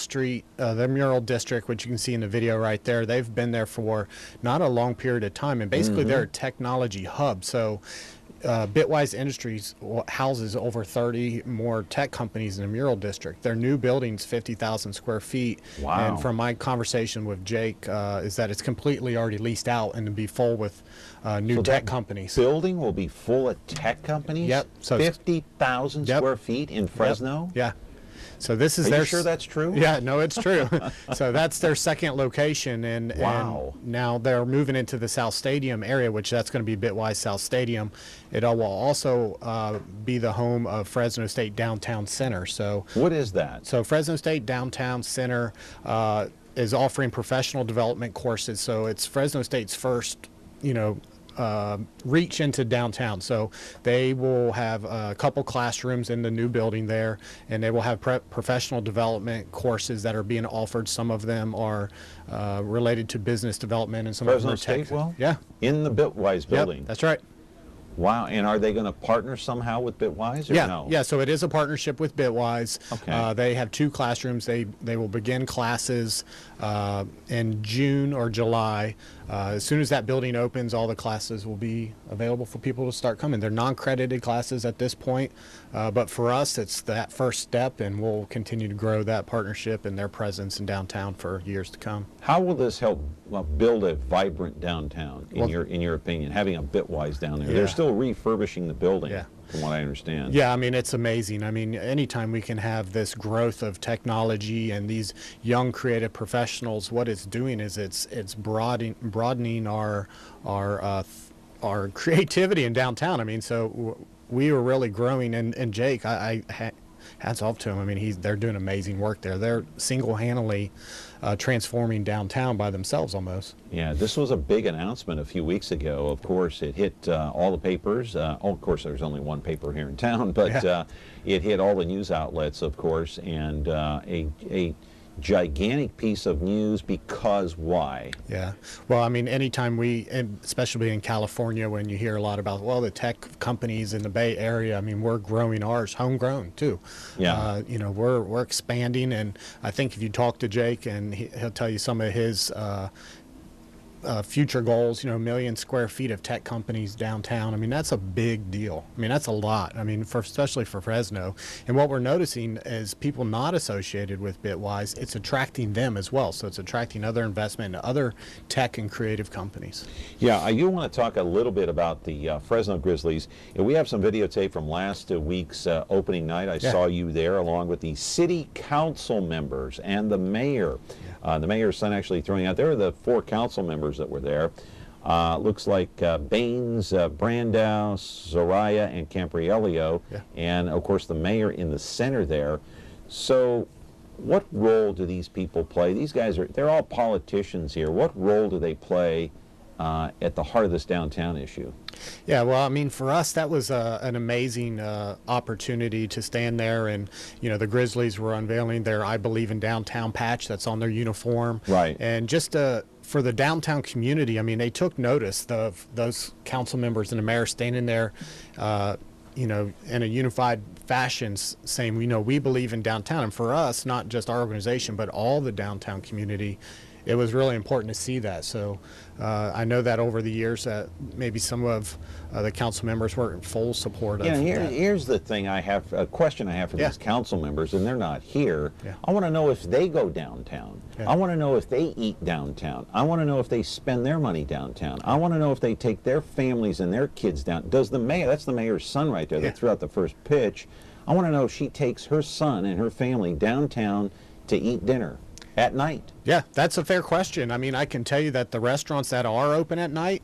their mural district, which you can see in the video right there, they've been there for not a long period of time, and basically they're a technology hub. So Bitwise Industries houses over 30 more tech companies in the mural district. Their new building's 50,000 square feet. Wow. And from my conversation with Jake, is that it's completely already leased out and to be full with new tech companies. Building will be full of tech companies? Yep. So 50,000 square feet in Fresno? Yep. Yeah. So this is Are their. you sure that's true? Yeah, no, it's true. So that's their second location, and wow. And now they're moving into the South Stadium area, which that's going to be Bitwise South Stadium. It will also be the home of Fresno State Downtown Center. So what is that? So Fresno State Downtown Center is offering professional development courses. So it's Fresno State's first, reach into downtown. So they will have a couple classrooms in the new building there, and they will have professional development courses that are being offered. Some of them are related to business development, and some Fresno of them are State, yeah, in the Bitwise building. Yep, that's right. Wow, and are they going to partner somehow with Bitwise or no? Yeah, so it is a partnership with Bitwise. Okay. They have 2 classrooms. They will begin classes in June or July. As soon as that building opens, all the classes will be available for people to start coming. They're non-credited classes at this point, but for us, it's that first step, and we'll continue to grow that partnership and their presence in downtown for years to come. How will this help build a vibrant downtown, in your opinion, having a Bitwise down there? Yeah. They're still refurbishing the building, from what I understand. Yeah, I mean, it's amazing. I mean, anytime we can have this growth of technology and these young creative professionals, what it's doing is it's broadening our creativity in downtown. I mean, so we were really growing, and Jake, hats off to him. I mean, they're doing amazing work there. They're single-handedly transforming downtown by themselves almost. Yeah, this was a big announcement a few weeks ago. Of course, it hit all the papers. Of course, there's only one paper here in town, but it hit all the news outlets, of course, and a gigantic piece of news, because why? Yeah. Well, I mean, anytime especially in California, when you hear a lot about, the tech companies in the Bay Area, I mean, we're growing ours homegrown too. Yeah. We're expanding, and I think if you talk to Jake, and he'll tell you some of his future goals, 1 million square feet of tech companies downtown. I mean, that's a big deal. I mean, that's a lot. I mean, especially for Fresno. And what we're noticing is people not associated with Bitwise, it's attracting them as well. So it's attracting other investment into other tech and creative companies. Yeah, I do want to talk a little bit about the Fresno Grizzlies. We have some videotape from last week's opening night. I saw you there along with the city council members and the mayor. The mayor's son actually throwing out, there were the 4 council members that were there. Looks like Baines, Brandow, Zoraya, and Campriello, and of course the mayor in the center there. So what role do these people play? These guys they're all politicians here. What role do they play at the heart of this downtown issue? Yeah, well, I mean, for us, that was an amazing opportunity to stand there, and the Grizzlies were unveiling their "I Believe in Downtown" patch that's on their uniform, right? And just for the downtown community, I mean, they took notice of those council members and the mayor standing there, in a unified fashion, saying, we believe in downtown. And for us, not just our organization, but all the downtown community, it was really important to see that. So I know that over the years that maybe some of the council members were in full support of that. Here's the thing a question I have for these council members, and they're not here. I want to know if they go downtown. I want to know if they eat downtown. I want to know if they spend their money downtown. I want to know if they take their families and their kids down. Does the mayor, that's the mayor's son right there that threw out the first pitch, I want to know if she takes her son and her family downtown to eat dinner at night. Yeah, that's a fair question. I mean, I can tell you that the restaurants that are open at night,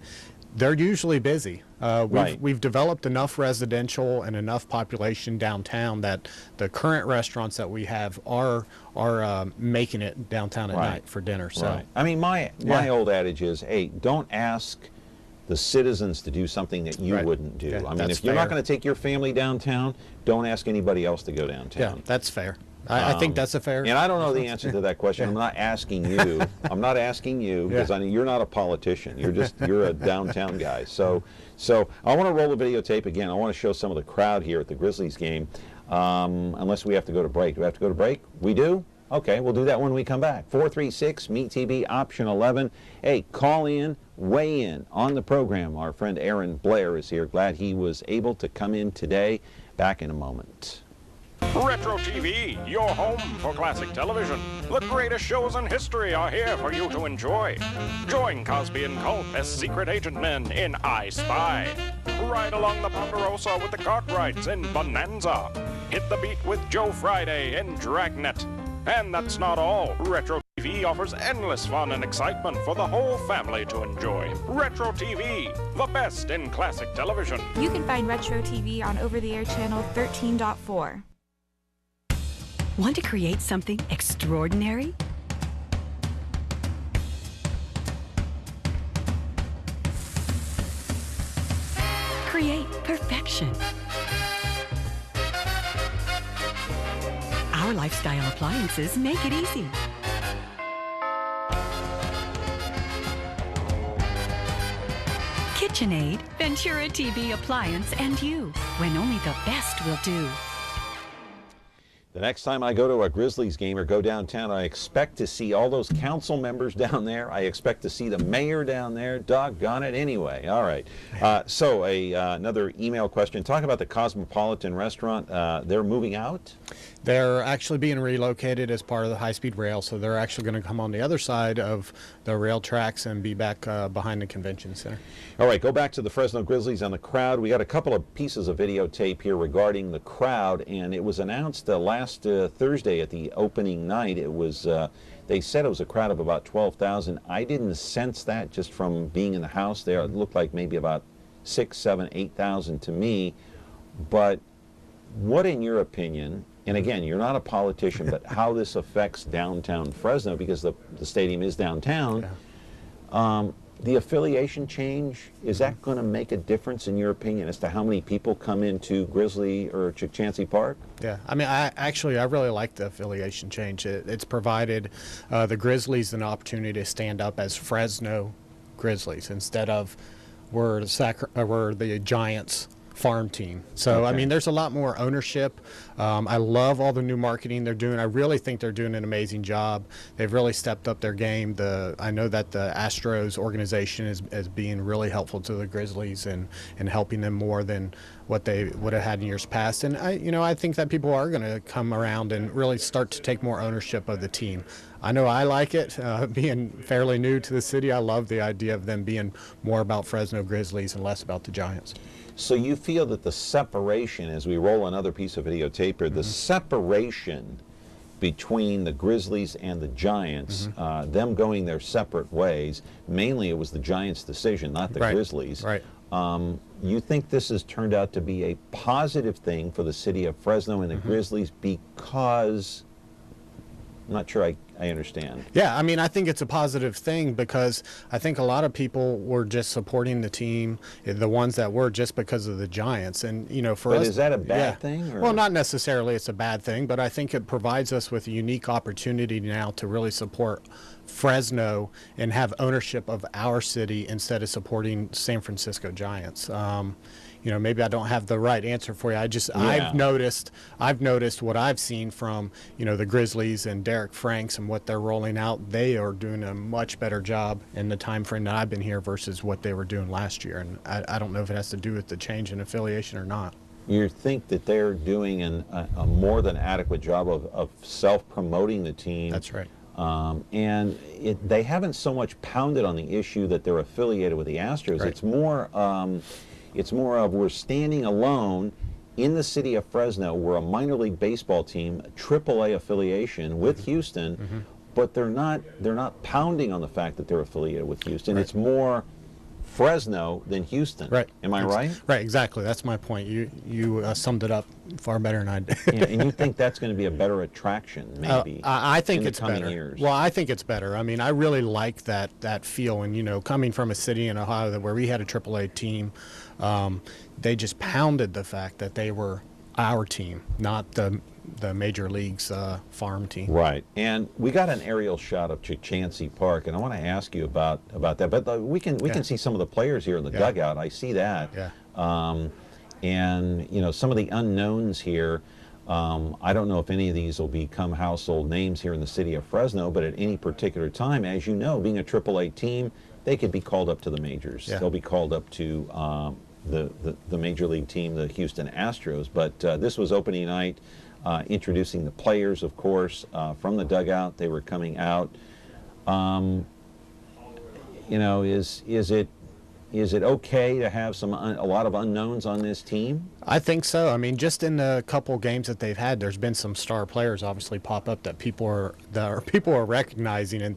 they're usually busy. We've developed enough residential and enough population downtown that the current restaurants that we have are making it downtown at night for dinner. So I mean, my old adage is, hey, don't ask the citizens to do something that you wouldn't do. I mean, if you're not going to take your family downtown, don't ask anybody else to go downtown. Yeah, that's fair. I think that's a fair. And I don't know the answer to that question. I'm not asking you. I'm not asking you because I know you're not a politician. You're a downtown guy. So I want to roll the videotape again. I want to show some of the crowd here at the Grizzlies game. Unless we have to go to break. Do we have to go to break? We do? Okay, we'll do that when we come back. 436 Meet TV option 11. Hey, call in, weigh in on the program. Our friend Aaron Blair is here. Glad he was able to come in today. Back in a moment. Retro TV, your home for classic television. The greatest shows in history are here for you to enjoy. Join Cosby and Colt as secret agent men in I Spy. Ride along the Ponderosa with the Cartwrights in Bonanza. Hit the beat with Joe Friday in Dragnet. And that's not all. Retro TV offers endless fun and excitement for the whole family to enjoy. Retro TV, the best in classic television. You can find Retro TV on over-the-air channel 13.4. Want to create something extraordinary? Create perfection. Our lifestyle appliances make it easy. KitchenAid, Ventura TV appliance, and you, when only the best will do. The next time I go to a Grizzlies game or go downtown, I expect to see all those council members down there. I expect to see the mayor down there. Doggone it anyway. All right. So another email question. Talk about the Cosmopolitan restaurant. They're moving out? They're actually being relocated as part of the high-speed rail, so they're actually going to come on the other side of the rail tracks and be back behind the convention center. All right, go back to the Fresno Grizzlies on the crowd. We got a couple of pieces of videotape here regarding the crowd, and it was announced last Thursday at the opening night. It was they said it was a crowd of about 12,000. I didn't sense that just from being in the house there. It looked like maybe about 6, 7, 8,000 to me. But what, in your opinion, and again, you're not a politician, but how this affects downtown Fresno, because the stadium is downtown, the affiliation change, is that going to make a difference, in your opinion, as to how many people come into Grizzly or Chancey Park? Yeah, I mean, I really like the affiliation change. It's provided the Grizzlies an opportunity to stand up as Fresno Grizzlies instead of we're the Giants farm team. So, I mean, there's a lot more ownership. I love all the new marketing they're doing. I really think they're doing an amazing job. They've really stepped up their game. I know that the Astros organization is being really helpful to the Grizzlies and helping them more than what they would have had in years past. And I think that people are going to come around and really start to take more ownership of the team. I know I like it. Being fairly new to the city, I love the idea of them being more about Fresno Grizzlies and less about the Giants. So you feel that the separation, as we roll another piece of videotape here, the separation between the Grizzlies and the Giants, them going their separate ways, mainly it was the Giants' decision, not the Grizzlies. Right. You think this has turned out to be a positive thing for the city of Fresno and the Grizzlies because, I'm not sure I understand. Yeah, I mean, I think it's a positive thing because I think a lot of people were just supporting the team, the ones that were, just because of the Giants. And, for us... But is that a bad thing? Or? Well, not necessarily it's a bad thing, but I think it provides us with a unique opportunity now to really support Fresno and have ownership of our city instead of supporting San Francisco Giants. Maybe I don't have the right answer for you. I've noticed what I've seen from, the Grizzlies and Derek Franks and what they're rolling out. They are doing a much better job in the time frame that I've been here versus what they were doing last year. And I don't know if it has to do with the change in affiliation or not. You think that they're doing a more than adequate job of self-promoting the team. That's right. And they haven't so much pounded on the issue that they're affiliated with the Astros. Right. It's more of we're standing alone in the city of Fresno. We're a minor league baseball team, a AAA affiliation with Houston, but they're not pounding on the fact that they're affiliated with Houston. It's more Fresno than Houston. Right. Am I right? Right, exactly. That's my point. You summed it up far better than I did. And you think that's going to be a better attraction, maybe? I think it's coming better. Years. Well, I think it's better. I mean, I really like that feel. And coming from a city in Ohio where we had a AAA team, they just pounded the fact that they were our team, not the the major league's farm team. Right, and we got an aerial shot of Chachansey Park, and I want to ask you about that. But we can see some of the players here in the dugout. I see that. Yeah. And you know, some of the unknowns here. I don't know if any of these will become household names here in the city of Fresno, but at any particular time, as you know, being a AAA team, they could be called up to the majors. Yeah. They'll be called up to the major league team, the Houston Astros. But this was opening night, introducing the players, of course, from the dugout. They were coming out. You know, is it okay to have a lot of unknowns on this team? I think so. I mean, just in the couple games that they've had, there's been some star players obviously pop up that people are recognizing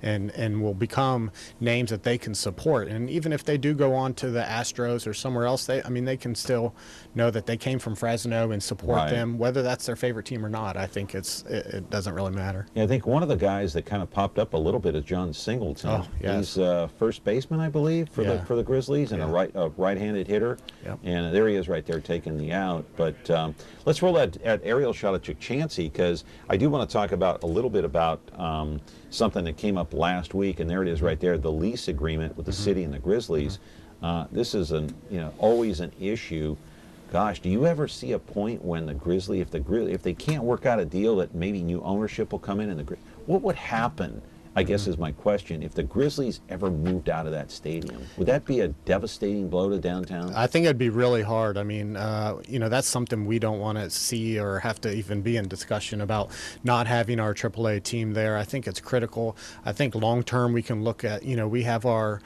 and will become names that they can support. And even if they do go on to the Astros or somewhere else, they can still know that they came from Fresno and support them, whether that's their favorite team or not. I think it doesn't really matter. Yeah, I think one of the guys that kind of popped up a little bit is John Singleton. Oh, yes. He's first baseman, I believe, for the Grizzlies, and a right-handed hitter. Yep. And there he is right there taking the out. But let's roll that aerial shot at Chachansey, because I do want to talk about a little bit about something that came up last week, and there it is right there, the lease agreement with the city and the Grizzlies. This is always an issue. Gosh, do you ever see a point when the Grizzlies, if they can't work out a deal that maybe new ownership will come in, and what would happen, I guess is my question, if the Grizzlies ever moved out of that stadium? Would that be a devastating blow to downtown? I think it'd be really hard. I mean, that's something we don't want to see or have to even be in discussion about, not having our AAA team there. I think it's critical. I think long term we can look at, we have our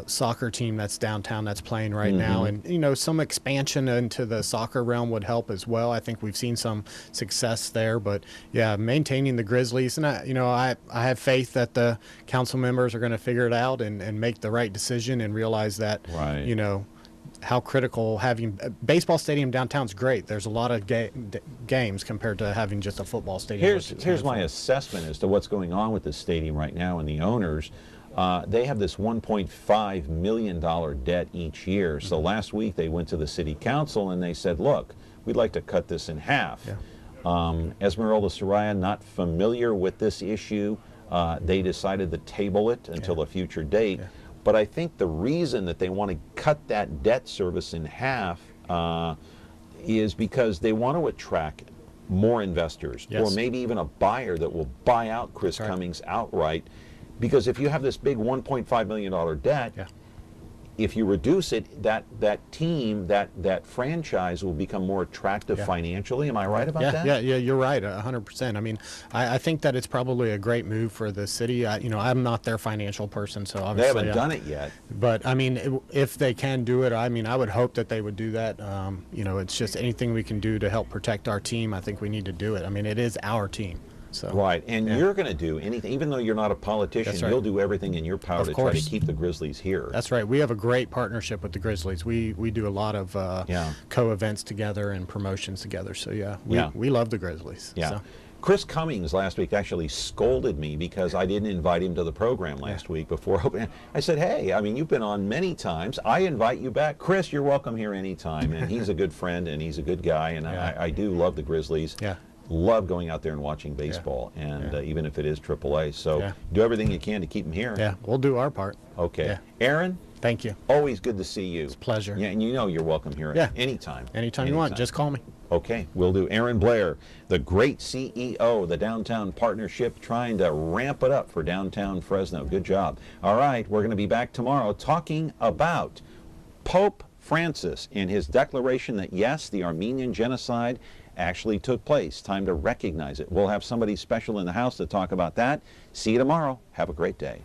soccer team that's downtown that's playing right now, and some expansion into the soccer realm would help as well. I think we've seen some success there, but yeah, maintaining the Grizzlies, and I have faith that the council members are going to figure it out and make the right decision and realize that, how critical having a baseball stadium downtown is great. There's a lot of games compared to having just a football stadium. Here's my assessment as to what's going on with this stadium right now and the owners. They have this $1.5 million debt each year. So last week they went to the city council and they said, look, we'd like to cut this in half. Esmeralda Soraya, not familiar with this issue. They decided to table it until a future date. But I think the reason that they want to cut that debt service in half is because they want to attract more investors, or maybe even a buyer that will buy out Chris Cummings outright. Because if you have this big $1.5 million debt, if you reduce it, that team, that franchise will become more attractive financially. Am I right about that? Yeah, you're right, 100%. I mean, I think that it's probably a great move for the city. I'm not their financial person, so obviously they haven't done it yet. But I mean, if they can do it, I mean, I would hope that they would do that. It's just anything we can do to help protect our team. I think we need to do it. I mean, it is our team. So, right, and you're going to do anything, even though you're not a politician, you'll do everything in your power to try to keep the Grizzlies here. That's right. We have a great partnership with the Grizzlies. We do a lot of co-events together and promotions together. So we love the Grizzlies. Yeah. So. Chris Cummings last week actually scolded me because I didn't invite him to the program last week before opening. I said, hey, I mean, you've been on many times. I invite you back. Chris, you're welcome here anytime. And he's a good friend and he's a good guy. And I do love the Grizzlies. Yeah. Love going out there and watching baseball, and even if it is AAA. So do everything you can to keep them here. Yeah, we'll do our part. Okay. Yeah. Aaron? Thank you. Always good to see you. It's a pleasure. Yeah, and you're welcome here anytime. Anytime you want, just call me. Okay, we'll do. Aaron Blair, the great CEO of the Downtown Partnership, trying to ramp it up for downtown Fresno. Good job. All right, we're going to be back tomorrow talking about Pope Francis and his declaration that, yes, the Armenian genocide actually took place. Time to recognize it. We'll have somebody special in the house to talk about that. See you tomorrow. Have a great day.